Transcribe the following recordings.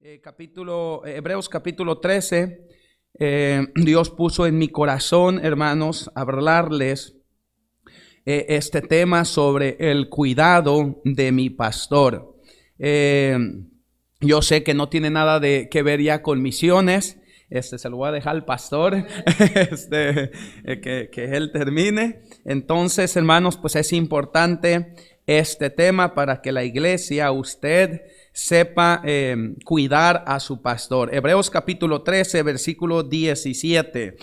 Hebreos capítulo 13, Dios puso en mi corazón, hermanos, hablarles este tema sobre el cuidado de mi pastor. Yo sé que no tiene nada que ver ya con misiones. Se lo voy a dejar al pastor, que él termine. Entonces, hermanos, pues es importante este tema para que la iglesia, usted sepa cuidar a su pastor. Hebreos capítulo 13, versículo 17.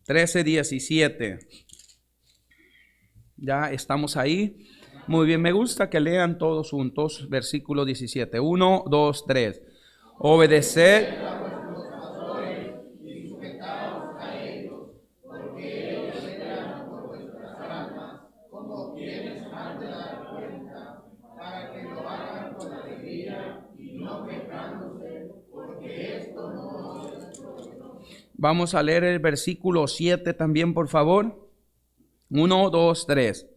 13, 17. Ya estamos ahí. Muy bien, me gusta que lean todos juntos. Versículo 17. 1, 2, 3. Obedecer. Vamos a leer el versículo 7 también, por favor. 1, 2, 3.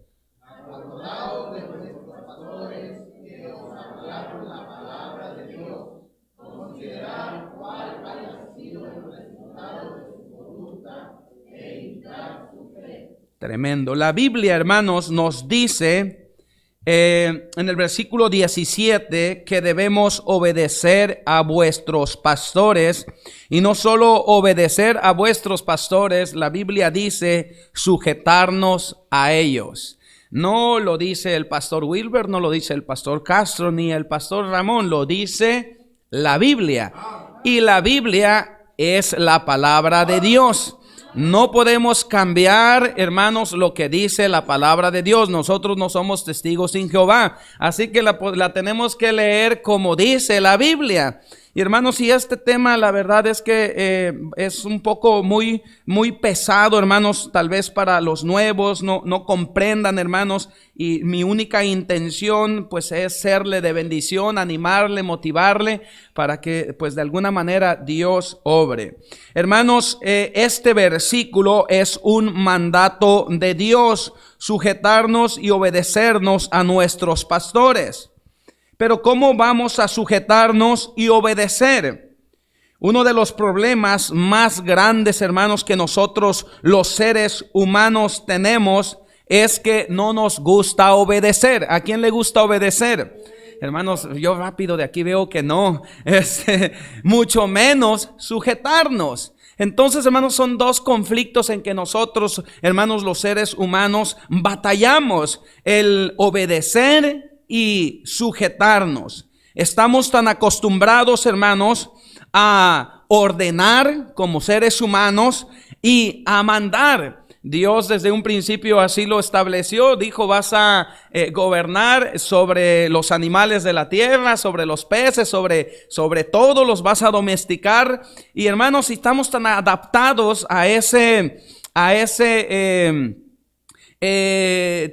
Acordaos de vuestros pastores que os hablaron la palabra de Dios. Considerad cuál haya sido el resultado de su conducta e imitar su fe. Tremendo. La Biblia, hermanos, nos dice en el versículo 17 que debemos obedecer a vuestros pastores, y no solo obedecer a vuestros pastores, la Biblia dice sujetarnos a ellos. No lo dice el pastor Wilber, no lo dice el pastor Castro, ni el pastor Ramón, lo dice la Biblia. Y la Biblia es la palabra de Dios. No podemos cambiar, hermanos, lo que dice la palabra de Dios. Nosotros no somos testigos sin Jehová. Así que la tenemos que leer como dice la Biblia. Y hermanos, y este tema, la verdad es que es un poco muy pesado, hermanos, tal vez para los nuevos, no comprendan, hermanos, y mi única intención, pues, es serle de bendición, animarle, motivarle, para que, pues, de alguna manera Dios obre. Hermanos, este versículo es un mandato de Dios, sujetarnos y obedecernos a nuestros pastores. Pero ¿cómo vamos a sujetarnos y obedecer? Uno de los problemas más grandes, hermanos, que nosotros los seres humanos tenemos es que no nos gusta obedecer. ¿A quién le gusta obedecer? Hermanos, yo rápido de aquí veo que no, mucho menos sujetarnos. Entonces, hermanos, son dos conflictos en que nosotros, hermanos, los seres humanos, batallamos: el obedecer y sujetarnos. Estamos tan acostumbrados, hermanos, a ordenar como seres humanos y a mandar. Dios desde un principio así lo estableció. Dijo: vas a gobernar sobre los animales de la tierra, sobre los peces, sobre todo los vas a domesticar. Y hermanos, si estamos tan adaptados a ese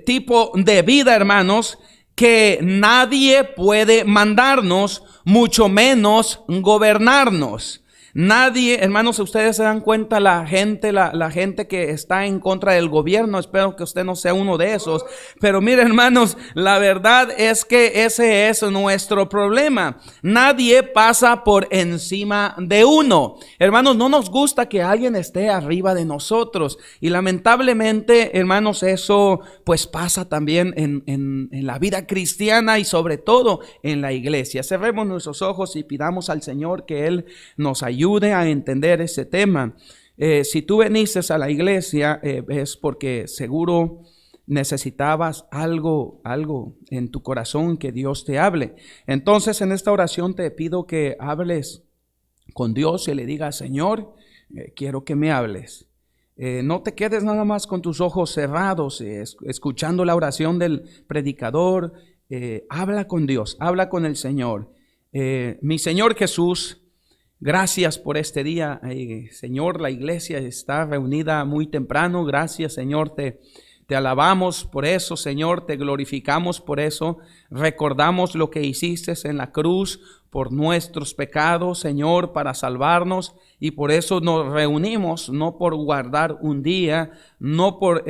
tipo de vida, hermanos, que nadie puede mandarnos, mucho menos gobernarnos. Nadie, hermanos, ustedes se dan cuenta, la gente que está en contra del gobierno, espero que usted no sea uno de esos, pero mire, hermanos, la verdad es que ese es nuestro problema. Nadie pasa por encima de uno. Hermanos, no nos gusta que alguien esté arriba de nosotros, y lamentablemente, hermanos, eso pues pasa también en la vida cristiana y sobre todo en la iglesia. Cerremos nuestros ojos y pidamos al Señor que Él nos ayude a entender ese tema. Si tú viniste a la iglesia, es porque seguro necesitabas algo en tu corazón que Dios te hable. Entonces, en esta oración te pido que hables con Dios y le digas: Señor, quiero que me hables. No te quedes nada más con tus ojos cerrados, escuchando la oración del predicador. Habla con Dios, habla con el Señor. Mi Señor Jesús, gracias por este día, Señor. La iglesia está reunida muy temprano. Gracias, Señor. Te Te alabamos por eso, Señor, te glorificamos por eso. Recordamos lo que hiciste en la cruz por nuestros pecados, Señor, para salvarnos. Y por eso nos reunimos, no por guardar un día, no por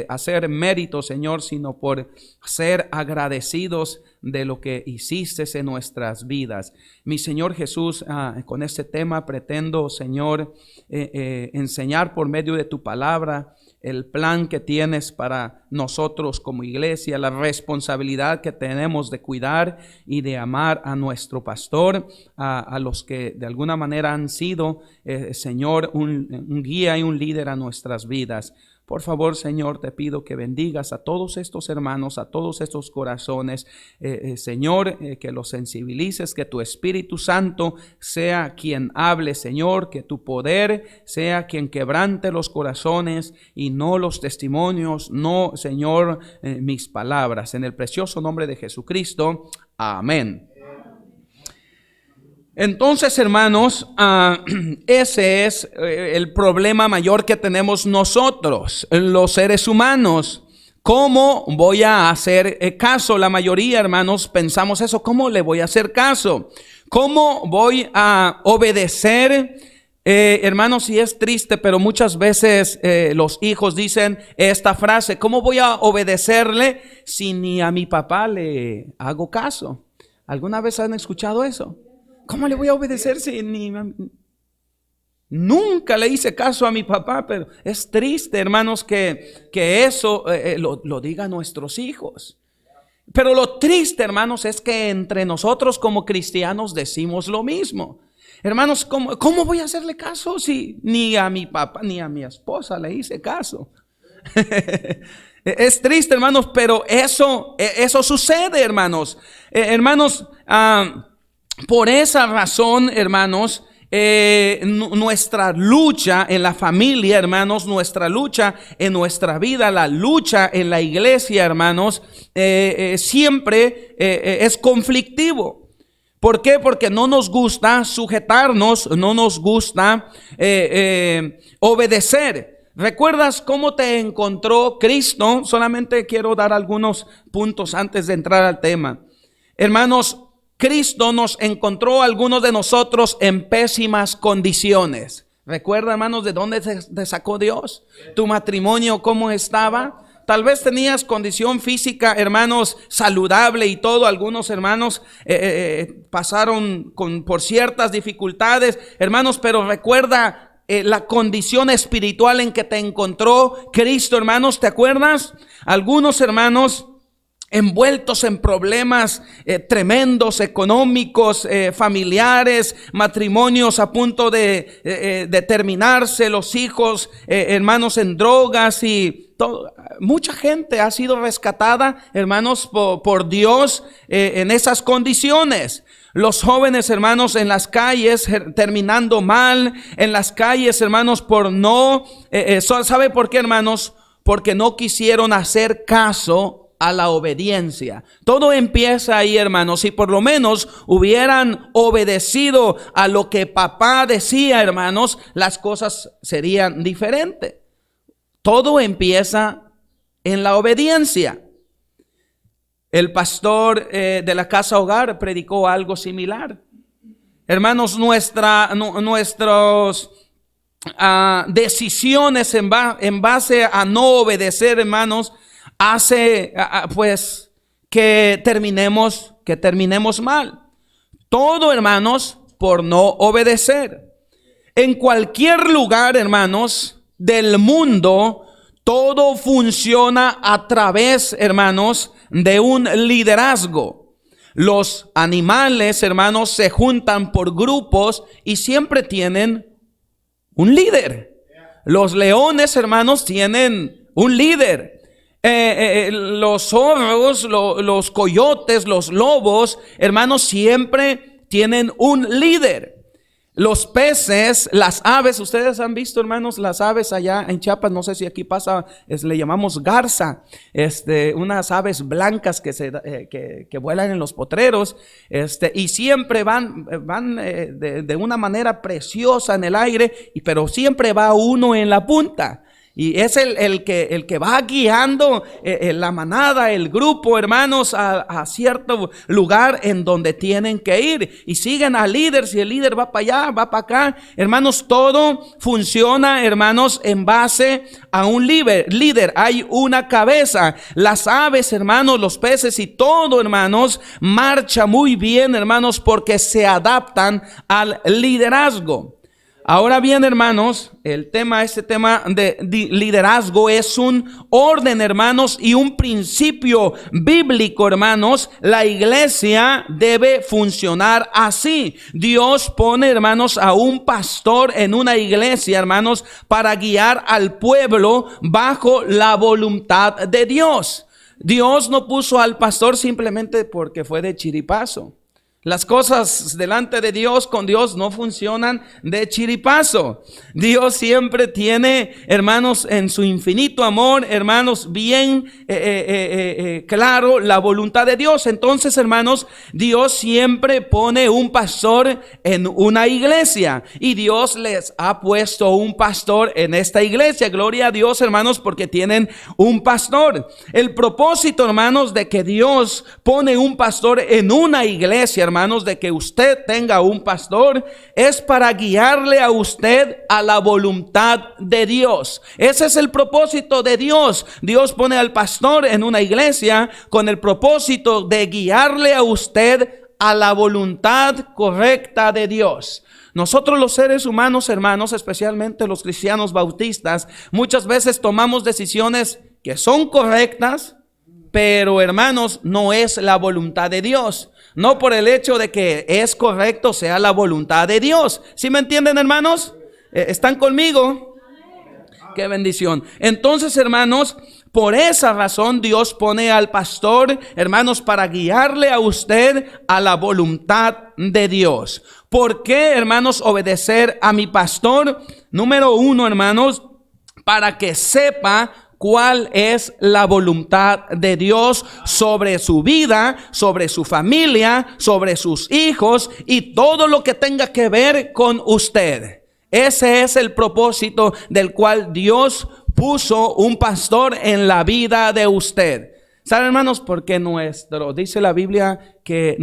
hacer mérito, Señor, sino por ser agradecidos de lo que hiciste en nuestras vidas. Mi Señor Jesús, con este tema pretendo, Señor, enseñar por medio de tu palabra el plan que tienes para nosotros como iglesia, la responsabilidad que tenemos de cuidar y de amar a nuestro pastor, a los que de alguna manera han sido, Señor, un guía y un líder a nuestras vidas. Por favor, Señor, te pido que bendigas a todos estos hermanos, a todos estos corazones. Señor, que los sensibilices, que tu Espíritu Santo sea quien hable, Señor, que tu poder sea quien quebrante los corazones y no los testimonios, no, Señor, mis palabras. En el precioso nombre de Jesucristo. Amén. Entonces, hermanos, ese es el problema mayor que tenemos nosotros, los seres humanos. ¿Cómo voy a hacer caso? La mayoría, hermanos, pensamos eso. ¿Cómo le voy a hacer caso? ¿Cómo voy a obedecer? Hermanos, y es triste, pero muchas veces los hijos dicen esta frase: ¿cómo voy a obedecerle si ni a mi papá le hago caso? ¿Alguna vez han escuchado eso? ¿Cómo le voy a obedecer si nunca le hice caso a mi papá? Pero es triste, hermanos, que eso lo digan nuestros hijos. Pero lo triste, hermanos, es que entre nosotros como cristianos decimos lo mismo. Hermanos, ¿cómo voy a hacerle caso si ni a mi papá ni a mi esposa le hice caso? Es triste, hermanos, pero eso sucede, hermanos. Por esa razón, hermanos, nuestra lucha en la familia, hermanos, nuestra lucha en nuestra vida, la lucha en la iglesia, hermanos, siempre es conflictivo. ¿Por qué? Porque no nos gusta sujetarnos, no nos gusta obedecer. ¿Recuerdas cómo te encontró Cristo? Solamente quiero dar algunos puntos antes de entrar al tema. Hermanos, Cristo nos encontró a algunos de nosotros en pésimas condiciones. ¿Recuerda, hermanos, de dónde te sacó Dios? ¿Tu matrimonio cómo estaba? Tal vez tenías condición física, hermanos, saludable y todo. Algunos hermanos pasaron por ciertas dificultades, hermanos, pero recuerda la condición espiritual en que te encontró Cristo, hermanos. ¿Te acuerdas? Algunos hermanos envueltos en problemas tremendos, económicos, familiares, matrimonios a punto de terminarse, los hijos, hermanos, en drogas y todo. Mucha gente ha sido rescatada, hermanos, por Dios en esas condiciones. Los jóvenes, hermanos, en las calles terminando mal, en las calles, hermanos, por no, ¿sabe por qué, hermanos? Porque no quisieron hacer caso a la obediencia. Todo empieza ahí, hermanos. Si por lo menos hubieran obedecido a lo que papá decía, hermanos, las cosas serían diferentes. Todo empieza en la obediencia. El pastor de la Casa Hogar predicó algo similar. Hermanos, nuestras decisiones en base a no obedecer, hermanos, hace pues que terminemos mal. Todo, hermanos, por no obedecer. En cualquier lugar, hermanos, del mundo, todo funciona a través, hermanos, de un liderazgo. Los animales, hermanos, se juntan por grupos y siempre tienen un líder. Los leones, hermanos, tienen un líder. Los zorros, los coyotes, los lobos, hermanos, siempre tienen un líder. Los peces, las aves, ustedes han visto, hermanos, las aves allá en Chiapas, no sé si aquí pasa, le llamamos garza, unas aves blancas que vuelan en los potreros, y siempre van de una manera preciosa en el aire, pero siempre va uno en la punta. Y es el que va guiando la manada, el grupo, hermanos, a cierto lugar en donde tienen que ir. Y siguen al líder, si el líder va para allá, va para acá. Hermanos, todo funciona, hermanos, en base a un líder. Hay una cabeza. Las aves, hermanos, los peces y todo, hermanos, marcha muy bien, hermanos, porque se adaptan al liderazgo. Ahora bien, hermanos, este tema de liderazgo es un orden, hermanos, y un principio bíblico, hermanos. La iglesia debe funcionar así. Dios pone, hermanos, a un pastor en una iglesia, hermanos, para guiar al pueblo bajo la voluntad de Dios. Dios no puso al pastor simplemente porque fue de chiripazo. Las cosas delante de Dios, con Dios, no funcionan de chiripazo. Dios siempre tiene, hermanos, en su infinito amor, hermanos, bien claro la voluntad de Dios. Entonces, hermanos, Dios siempre pone un pastor en una iglesia. Y Dios les ha puesto un pastor en esta iglesia. Gloria a Dios, hermanos, porque tienen un pastor. El propósito, hermanos, de que Dios pone un pastor en una iglesia, hermanos, de que usted tenga un pastor, es para guiarle a usted a la voluntad de Dios. Ese es el propósito de Dios. Dios pone al pastor en una iglesia con el propósito de guiarle a usted a la voluntad correcta de Dios. Nosotros los seres humanos, hermanos, especialmente los cristianos bautistas, muchas veces tomamos decisiones que son correctas, pero, hermanos, no es la voluntad de Dios. No por el hecho de que es correcto sea la voluntad de Dios. ¿Sí me entienden, hermanos? ¿Están conmigo? Qué bendición. Entonces, hermanos, por esa razón Dios pone al pastor, hermanos, para guiarle a usted a la voluntad de Dios. ¿Por qué, hermanos, obedecer a mi pastor? Número uno, hermanos, para que sepa cuál es la voluntad de Dios sobre su vida, sobre su familia, sobre sus hijos y todo lo que tenga que ver con usted. Ese es el propósito del cual Dios puso un pastor en la vida de usted. ¿Saben, hermanos? Porque dice la Biblia que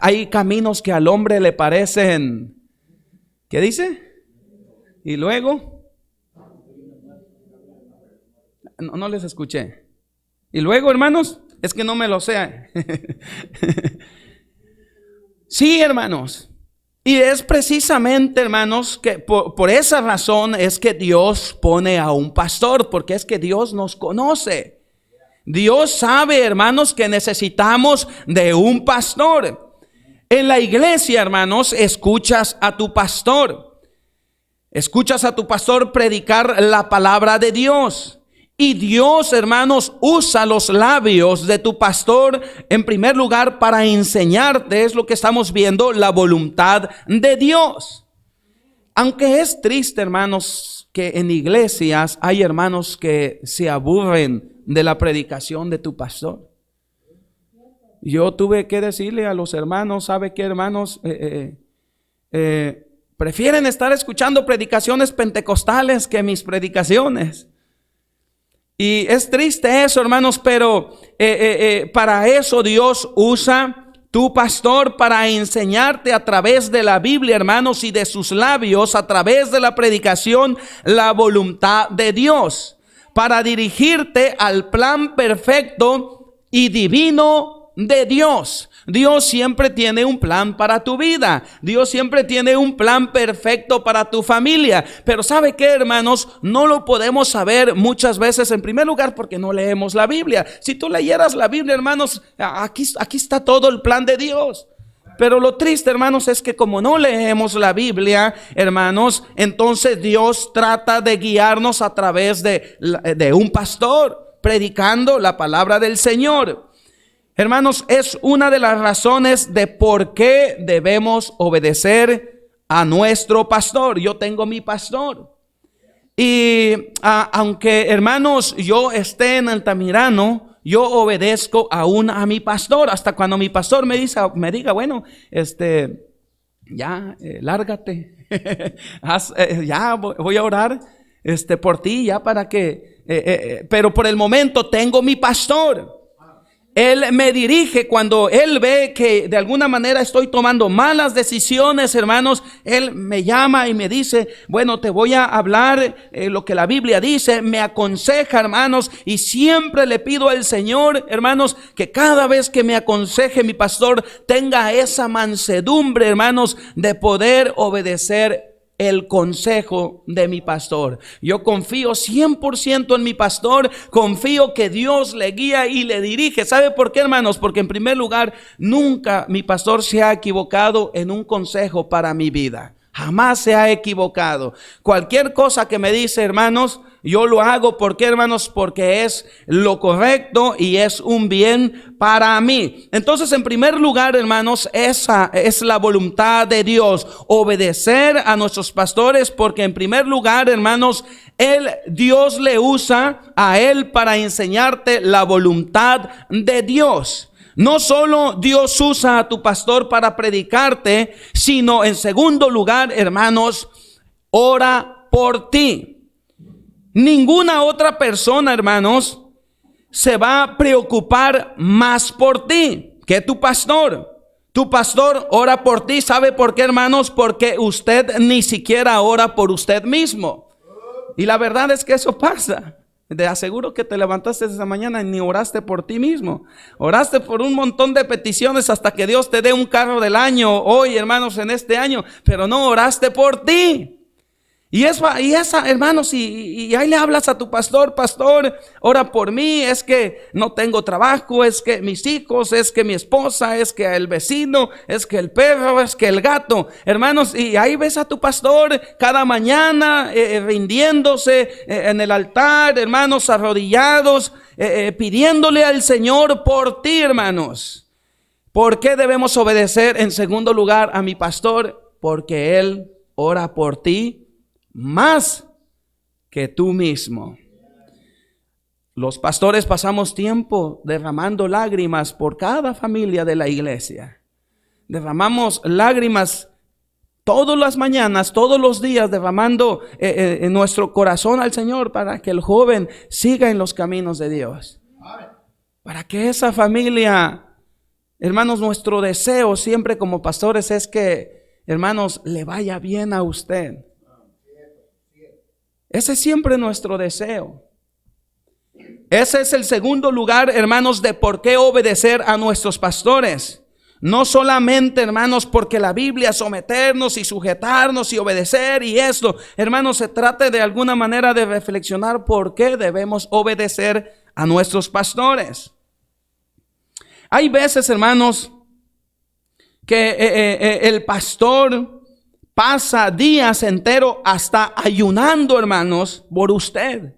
hay caminos que al hombre le parecen, ¿qué dice? Y luego no les escuché. Y luego, hermanos, es que no me lo sé. Sí, hermanos. Y es precisamente, hermanos, que por esa razón es que Dios pone a un pastor, porque es que Dios nos conoce. Dios sabe, hermanos, que necesitamos de un pastor. En la iglesia, hermanos, escuchas a tu pastor. Escuchas a tu pastor predicar la palabra de Dios. Y Dios, hermanos, usa los labios de tu pastor en primer lugar para enseñarte, es lo que estamos viendo, la voluntad de Dios. Aunque es triste, hermanos, que en iglesias hay hermanos que se aburren de la predicación de tu pastor. Yo tuve que decirle a los hermanos, ¿sabe qué, hermanos? Prefieren estar escuchando predicaciones pentecostales que mis predicaciones. Y es triste eso, hermanos, pero para eso Dios usa tu pastor para enseñarte a través de la Biblia, hermanos, y de sus labios, a través de la predicación, la voluntad de Dios, para dirigirte al plan perfecto y divino de Dios. Dios siempre tiene un plan para tu vida. Dios siempre tiene un plan perfecto para tu familia. Pero ¿sabe qué, hermanos? No lo podemos saber muchas veces, en primer lugar, porque no leemos la Biblia. Si tú leyeras la Biblia, hermanos, aquí está todo el plan de Dios. Pero lo triste, hermanos, es que como no leemos la Biblia, hermanos, entonces Dios trata de guiarnos a través de un pastor predicando la palabra del Señor. Hermanos, es una de las razones de por qué debemos obedecer a nuestro pastor. Yo tengo mi pastor. Y aunque, hermanos, yo esté en Altamirano, yo obedezco aún a mi pastor. Hasta cuando mi pastor me diga, bueno, lárgate. Ya voy a orar. por ti, ya para que, pero por el momento tengo mi pastor. Él me dirige cuando Él ve que de alguna manera estoy tomando malas decisiones, hermanos. Él me llama y me dice, bueno, te voy a hablar lo que la Biblia dice. Me aconseja, hermanos, y siempre le pido al Señor, hermanos, que cada vez que me aconseje mi pastor tenga esa mansedumbre, hermanos, de poder obedecer el consejo de mi pastor. Yo confío 100% en mi pastor, confío que Dios le guía y le dirige. ¿Sabe por qué, hermanos? Porque en primer lugar, nunca mi pastor se ha equivocado en un consejo para mi vida. Jamás se ha equivocado. Cualquier cosa que me dice, hermanos, yo lo hago. ¿Por qué, hermanos? Porque es lo correcto y es un bien para mí. Entonces, en primer lugar, hermanos, esa es la voluntad de Dios. Obedecer a nuestros pastores, porque en primer lugar, hermanos, Dios le usa a él para enseñarte la voluntad de Dios. No solo Dios usa a tu pastor para predicarte, sino en segundo lugar, hermanos, ora por ti. Ninguna otra persona, hermanos, se va a preocupar más por ti que tu pastor. Tu pastor ora por ti. ¿Sabe por qué, hermanos? Porque usted ni siquiera ora por usted mismo. Y la verdad es que eso pasa. Te aseguro que te levantaste esa mañana y ni oraste por ti mismo. Oraste por un montón de peticiones hasta que Dios te dé un carro del año hoy, hermanos, en este año, pero no oraste por ti. Y esa, hermanos, y ahí le hablas a tu pastor, pastor, ora por mí, es que no tengo trabajo, es que mis hijos, es que mi esposa, es que el vecino, es que el perro, es que el gato, hermanos, y ahí ves a tu pastor cada mañana rindiéndose en el altar, hermanos, arrodillados, pidiéndole al Señor por ti, hermanos. ¿Por qué debemos obedecer en segundo lugar a mi pastor? Porque Él ora por ti más que tú mismo. Los pastores pasamos tiempo derramando lágrimas por cada familia de la iglesia. Derramamos lágrimas todas las mañanas, todos los días, derramando en nuestro corazón al Señor para que el joven siga en los caminos de Dios. Para que esa familia, hermanos, nuestro deseo siempre como pastores es que, hermanos, le vaya bien a usted. Ese es siempre nuestro deseo. Ese es el segundo lugar, hermanos, de por qué obedecer a nuestros pastores. No solamente, hermanos, porque la Biblia someternos y sujetarnos y obedecer y esto. Hermanos, se trata de alguna manera de reflexionar por qué debemos obedecer a nuestros pastores. Hay veces, hermanos, que el pastor pasa días enteros hasta ayunando, hermanos, por usted.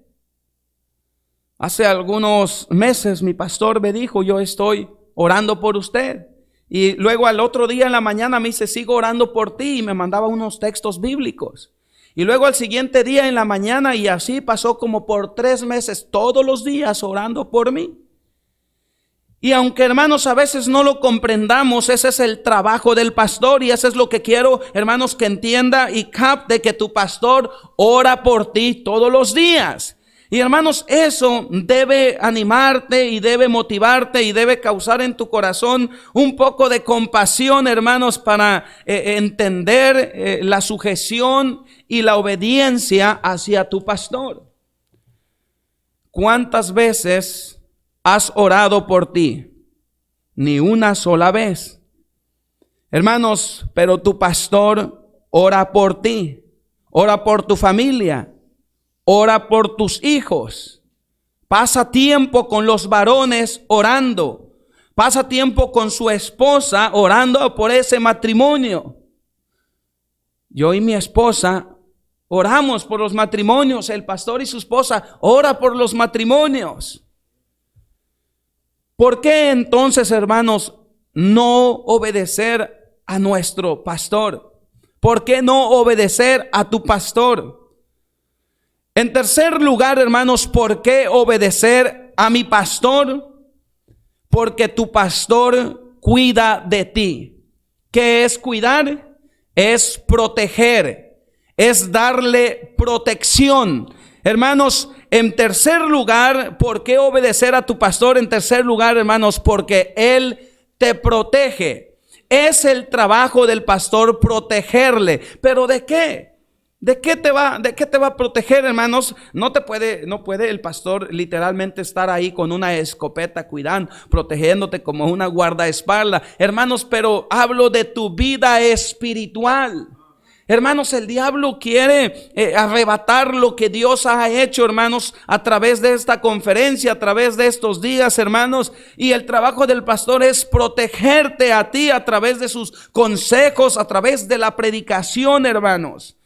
Hace algunos meses mi pastor me dijo, yo estoy orando por usted. Y luego al otro día en la mañana me dice, sigo orando por ti. Y me mandaba unos textos bíblicos. Y luego al siguiente día en la mañana, y así pasó como por 3 meses, todos los días orando por mí. Y aunque, hermanos, a veces no lo comprendamos, ese es el trabajo del pastor, y eso es lo que quiero, hermanos, que entienda y capte, que tu pastor ora por ti todos los días. Y hermanos, eso debe animarte y debe motivarte y debe causar en tu corazón un poco de compasión, hermanos, para entender la sujeción y la obediencia hacia tu pastor. ¿Cuántas veces has orado por ti? Ni una sola vez. Hermanos, pero tu pastor ora por ti, ora por tu familia, ora por tus hijos. Pasa tiempo con los varones orando. Pasa tiempo con su esposa orando por ese matrimonio. Yo y mi esposa oramos por los matrimonios. El pastor y su esposa ora por los matrimonios. ¿Por qué entonces, hermanos, no obedecer a nuestro pastor? ¿Por qué no obedecer a tu pastor? En tercer lugar, hermanos, ¿por qué obedecer a mi pastor? Porque tu pastor cuida de ti. ¿Qué es cuidar? Es proteger, es darle protección. Hermanos, en tercer lugar, ¿por qué obedecer a tu pastor? En tercer lugar, hermanos, porque él te protege. Es el trabajo del pastor protegerle. ¿Pero de qué? ¿De qué te va a proteger, hermanos? No puede el pastor literalmente estar ahí con una escopeta cuidando, protegiéndote como una guardaespaldas, hermanos, pero hablo de tu vida espiritual. Hermanos, el diablo quiere arrebatar lo que Dios ha hecho, hermanos, a través de esta conferencia, a través de estos días, hermanos. Y el trabajo del pastor es protegerte a ti a través de sus consejos, a través de la predicación, hermanos.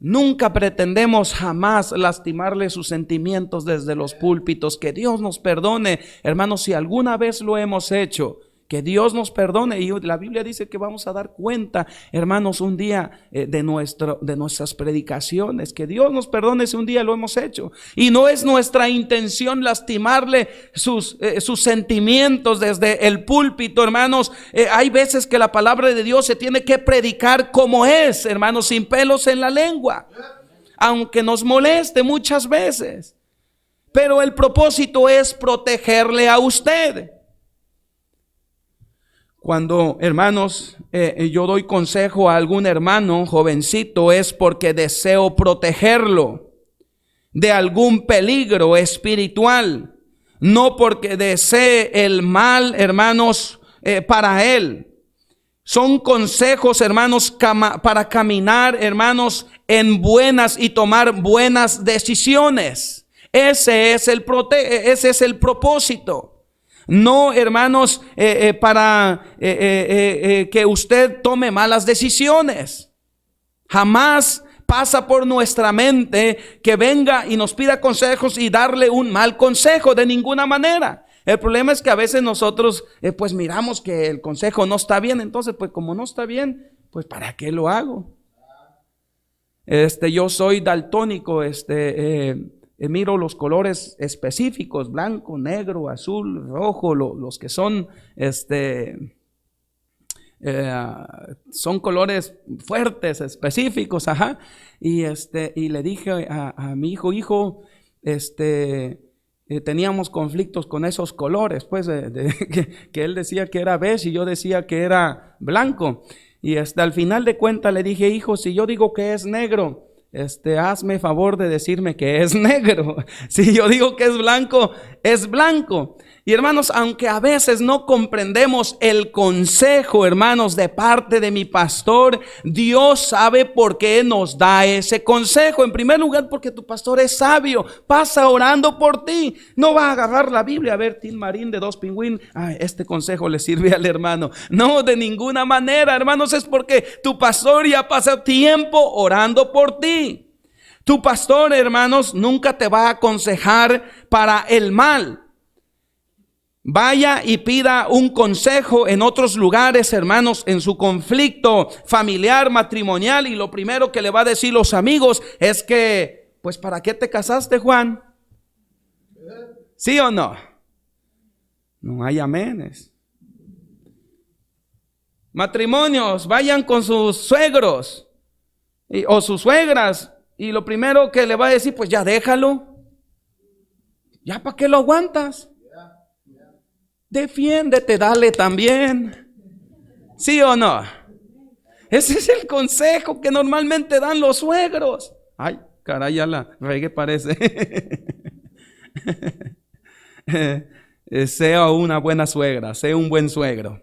Nunca pretendemos jamás lastimarle sus sentimientos desde los púlpitos. Que Dios nos perdone, hermanos, si alguna vez lo hemos hecho. Que Dios nos perdone. Y la Biblia dice que vamos a dar cuenta, hermanos, un día de nuestras predicaciones. Que Dios nos perdone si un día lo hemos hecho. Y no es nuestra intención lastimarle sus sentimientos desde el púlpito, hermanos. Hay veces que la palabra de Dios se tiene que predicar como es, hermanos, sin pelos en la lengua. Aunque nos moleste muchas veces. Pero el propósito es protegerle a usted. Cuando, hermanos, yo doy consejo a algún hermano jovencito, es porque deseo protegerlo de algún peligro espiritual, no porque desee el mal, hermanos, para él. Son consejos, hermanos, para caminar, hermanos, en buenas y tomar buenas decisiones. Ese es el propósito. No, hermanos, para que usted tome malas decisiones. Jamás pasa por nuestra mente que venga y nos pida consejos y darle un mal consejo, de ninguna manera. El problema es que a veces nosotros pues miramos que el consejo no está bien. Entonces pues como no está bien, pues ¿para qué lo hago? Yo soy daltónico, miro los colores específicos, blanco, negro, azul, rojo, los que son, son colores fuertes, específicos, ajá. Y le dije a mi hijo, teníamos conflictos con esos colores, pues, que él decía que era beige y yo decía que era blanco. Y al final de cuentas le dije, hijo, si yo digo que es negro, hazme favor de decirme que es negro. Si yo digo que es blanco, es blanco. Y hermanos, aunque a veces no comprendemos el consejo, hermanos, de parte de mi pastor, Dios sabe por qué nos da ese consejo. En primer lugar, porque tu pastor es sabio, pasa orando por ti. No va a agarrar la Biblia a ver Tin Marín de Dos Pingüín. Este consejo le sirve al hermano. No, de ninguna manera, hermanos, es porque tu pastor ya pasa tiempo orando por ti. Tu pastor, hermanos, nunca te va a aconsejar para el mal. Vaya y pida un consejo en otros lugares, hermanos, en su conflicto familiar, matrimonial, y lo primero que le va a decir los amigos es que, pues, ¿para qué te casaste, Juan? ¿Sí o no? No hay aménes. Matrimonios, vayan con sus suegros o sus suegras, y lo primero que le va a decir, pues ya déjalo. ¿Ya para qué lo aguantas? Defiéndete, dale también. ¿Sí o no? Ese es el consejo que normalmente dan los suegros. Ay, caray, ya la regué parece. Sea una buena suegra, sea un buen suegro.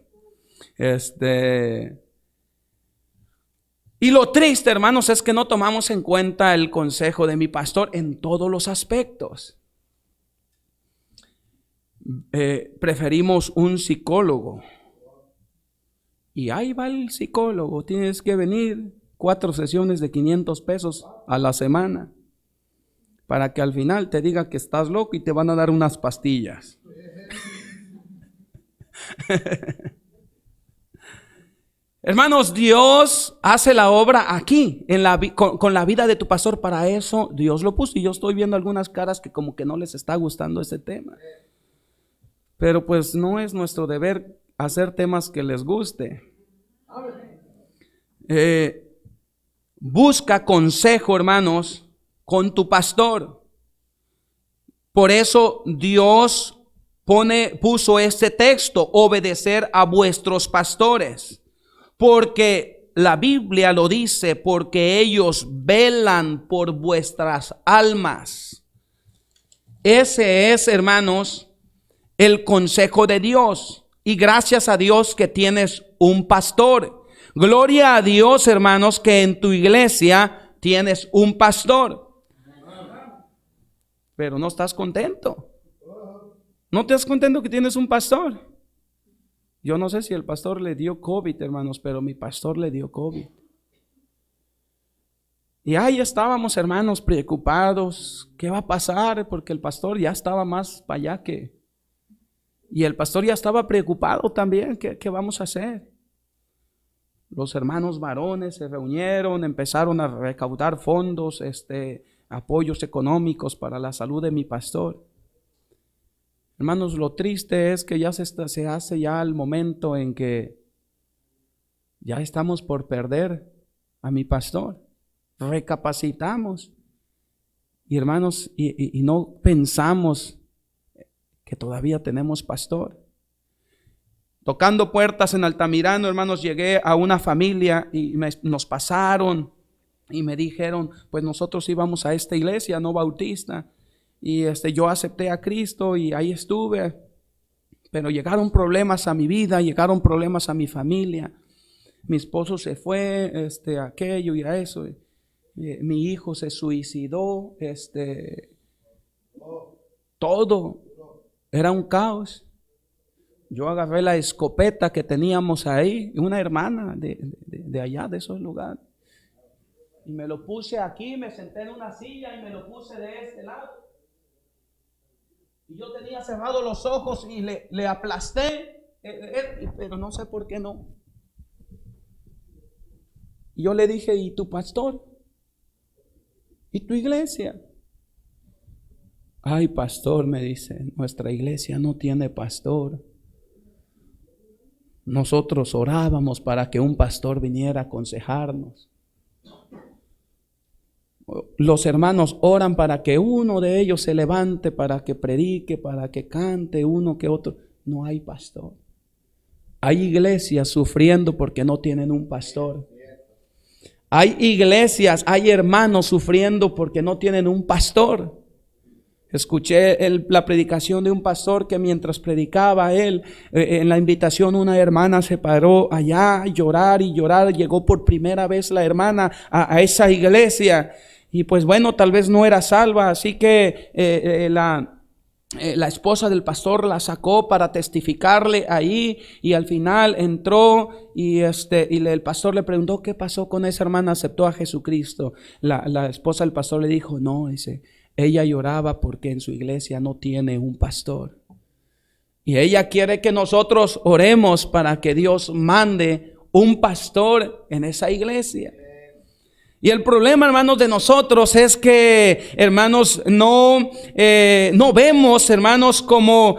Y lo triste, hermanos, es que no tomamos en cuenta el consejo de mi pastor en todos los aspectos. Preferimos un psicólogo. Y ahí va el psicólogo. Tienes que venir 4 sesiones de 500 pesos a la semana para que al final te diga que estás loco y te van a dar unas pastillas. Hermanos, Dios hace la obra aquí con la vida de tu pastor. Para eso Dios lo puso. Y yo estoy viendo algunas caras que como que no les está gustando ese tema. Pero pues no es nuestro deber hacer temas que les guste. Busca consejo, hermanos, con tu pastor. Por eso Dios puso este texto, obedecer a vuestros pastores. Porque la Biblia lo dice, porque ellos velan por vuestras almas. Ese es, hermanos, el consejo de Dios. Y gracias a Dios que tienes un pastor. Gloria a Dios, hermanos, que en tu iglesia tienes un pastor. Pero no estás contento. ¿No te estás contento que tienes un pastor? Yo no sé si el pastor le dio COVID, hermanos, pero mi pastor le dio COVID. Y ahí estábamos, hermanos, preocupados. ¿Qué va a pasar? Porque el pastor ya estaba más para allá que... Y el pastor ya estaba preocupado también. ¿Qué vamos a hacer? Los hermanos varones se reunieron, empezaron a recaudar fondos, apoyos económicos para la salud de mi pastor. Hermanos, lo triste es que ya se hace ya el momento en que ya estamos por perder a mi pastor. Recapacitamos. Y hermanos, y no pensamos que todavía tenemos pastor. Tocando puertas en Altamirano, hermanos, llegué a una familia y nos pasaron y me dijeron, pues nosotros íbamos a esta iglesia no bautista. Y yo acepté a Cristo y ahí estuve, pero llegaron problemas a mi vida, llegaron problemas a mi familia. Mi esposo se fue, aquello y a eso. Mi hijo se suicidó, todo era un caos. Yo agarré la escopeta que teníamos ahí, una hermana de allá, de esos lugares, y me lo puse aquí, me senté en una silla y me lo puse de este lado. Y yo tenía cerrados los ojos y le aplasté, pero no sé por qué no. Y yo le dije, ¿y tu pastor? ¿Y tu iglesia? Ay, pastor, me dice, nuestra iglesia no tiene pastor. Nosotros orábamos para que un pastor viniera a aconsejarnos. Los hermanos oran para que uno de ellos se levante, para que predique, para que cante, uno que otro. No hay pastor. Hay iglesias sufriendo porque no tienen un pastor. Hay iglesias, hay hermanos sufriendo porque no tienen un pastor. Escuché la predicación de un pastor que mientras predicaba él, en la invitación una hermana se paró allá a llorar y llorar. Llegó por primera vez la hermana a esa iglesia. Y pues bueno, tal vez no era salva, así que la esposa del pastor la sacó para testificarle ahí, y al final entró y el pastor le preguntó qué pasó con esa hermana, aceptó a Jesucristo. La esposa del pastor le dijo, no, dice, ella lloraba porque en su iglesia no tiene un pastor. Y ella quiere que nosotros oremos para que Dios mande un pastor en esa iglesia. Y el problema, hermanos, de nosotros es que, hermanos, no vemos, hermanos, como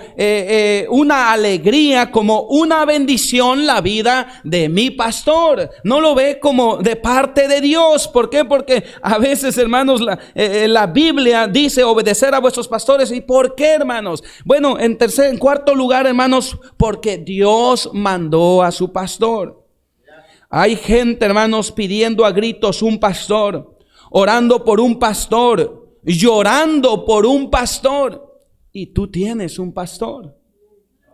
una alegría, como una bendición la vida de mi pastor. No lo ve como de parte de Dios. ¿Por qué? Porque a veces, hermanos, la Biblia dice obedecer a vuestros pastores. ¿Y por qué, hermanos? Bueno, en cuarto lugar, hermanos, porque Dios mandó a su pastor. Hay gente, hermanos, pidiendo a gritos un pastor, orando por un pastor, llorando por un pastor. Y tú tienes un pastor.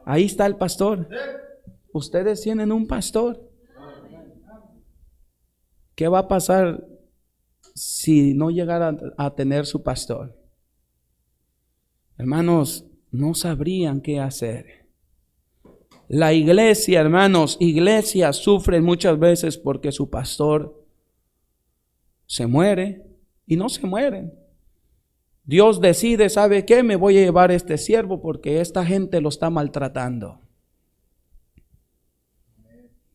Ahí está el pastor. Ustedes tienen un pastor. ¿Qué va a pasar si no llegaran a tener su pastor? Hermanos, no sabrían qué hacer. La iglesia, hermanos, iglesias sufren muchas veces porque su pastor se muere y no se mueren. Dios decide, ¿sabe qué? Me voy a llevar este siervo porque esta gente lo está maltratando.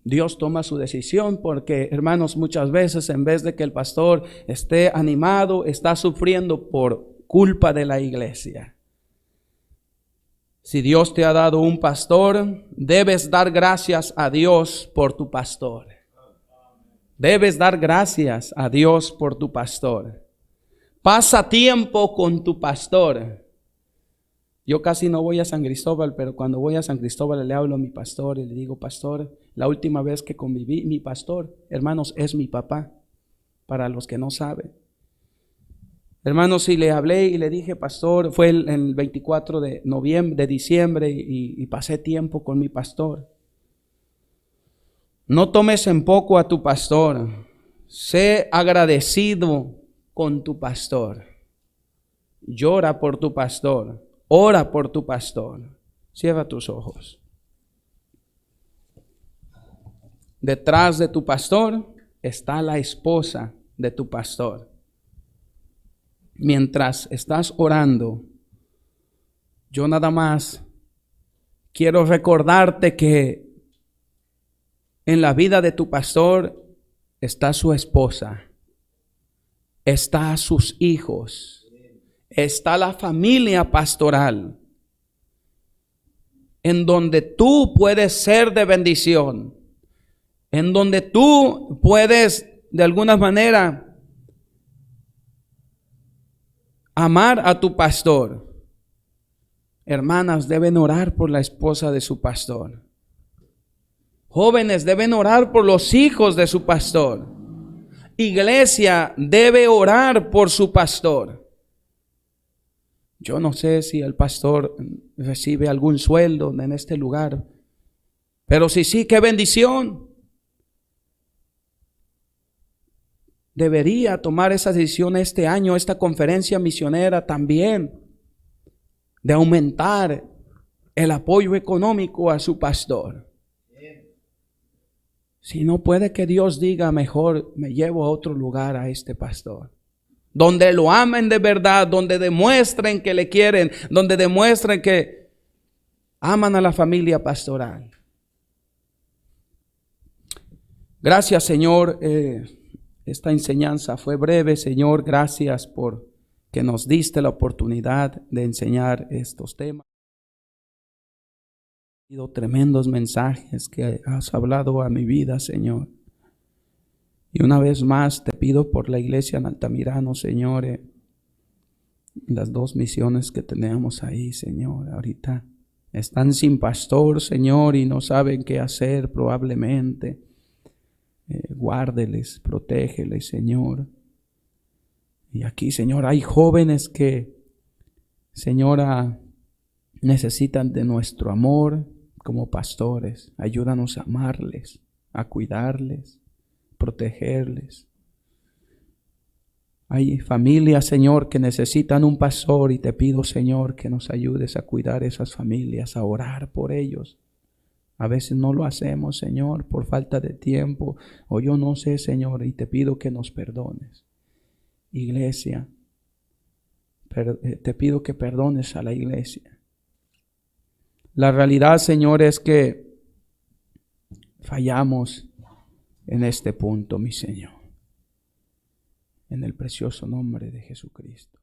Dios toma su decisión porque, hermanos, muchas veces en vez de que el pastor esté animado, está sufriendo por culpa de la iglesia. Si Dios te ha dado un pastor, debes dar gracias a Dios por tu pastor. Debes dar gracias a Dios por tu pastor. Pasa tiempo con tu pastor. Yo casi no voy a San Cristóbal, pero cuando voy a San Cristóbal le hablo a mi pastor y le digo, pastor, la última vez que conviví, mi pastor, hermanos, es mi papá, para los que no saben. Hermanos, y le hablé y le dije, pastor, fue el 24 de diciembre y pasé tiempo con mi pastor. No tomes en poco a tu pastor, sé agradecido con tu pastor. Llora por tu pastor, ora por tu pastor. Cierra tus ojos. Detrás de tu pastor está la esposa de tu pastor. Mientras estás orando, yo nada más quiero recordarte que en la vida de tu pastor está su esposa, está sus hijos, está la familia pastoral, en donde tú puedes ser de bendición, en donde tú puedes de alguna manera amar a tu pastor. Hermanas deben orar por la esposa de su pastor. Jóvenes deben orar por los hijos de su pastor. Iglesia debe orar por su pastor. Yo no sé si el pastor recibe algún sueldo en este lugar, pero si sí, qué bendición. Debería tomar esa decisión este año, esta conferencia misionera también, de aumentar el apoyo económico a su pastor. Si no, puede que Dios diga, mejor me llevo a otro lugar a este pastor, donde lo amen de verdad, donde demuestren que le quieren, donde demuestren que aman a la familia pastoral. Gracias, Señor. Esta enseñanza fue breve, Señor. Gracias por que nos diste la oportunidad de enseñar estos temas. Ha sido tremendos mensajes que has hablado a mi vida, Señor. Y una vez más te pido por la iglesia en Altamirano, Señor, las 2 misiones que tenemos ahí, Señor. Ahorita están sin pastor, Señor, y no saben qué hacer probablemente. Guárdeles, protégeles, Señor. Y aquí, Señor, hay jóvenes que, Señora, necesitan de nuestro amor como pastores. Ayúdanos a amarles, a cuidarles, protegerles. Hay familias, Señor, que necesitan un pastor y te pido, Señor, que nos ayudes a cuidar esas familias, a orar por ellos. A veces no lo hacemos, Señor, por falta de tiempo, o yo no sé, Señor, y te pido que nos perdones. Iglesia, te pido que perdones a la iglesia. La realidad, Señor, es que fallamos en este punto, mi Señor. En el precioso nombre de Jesucristo.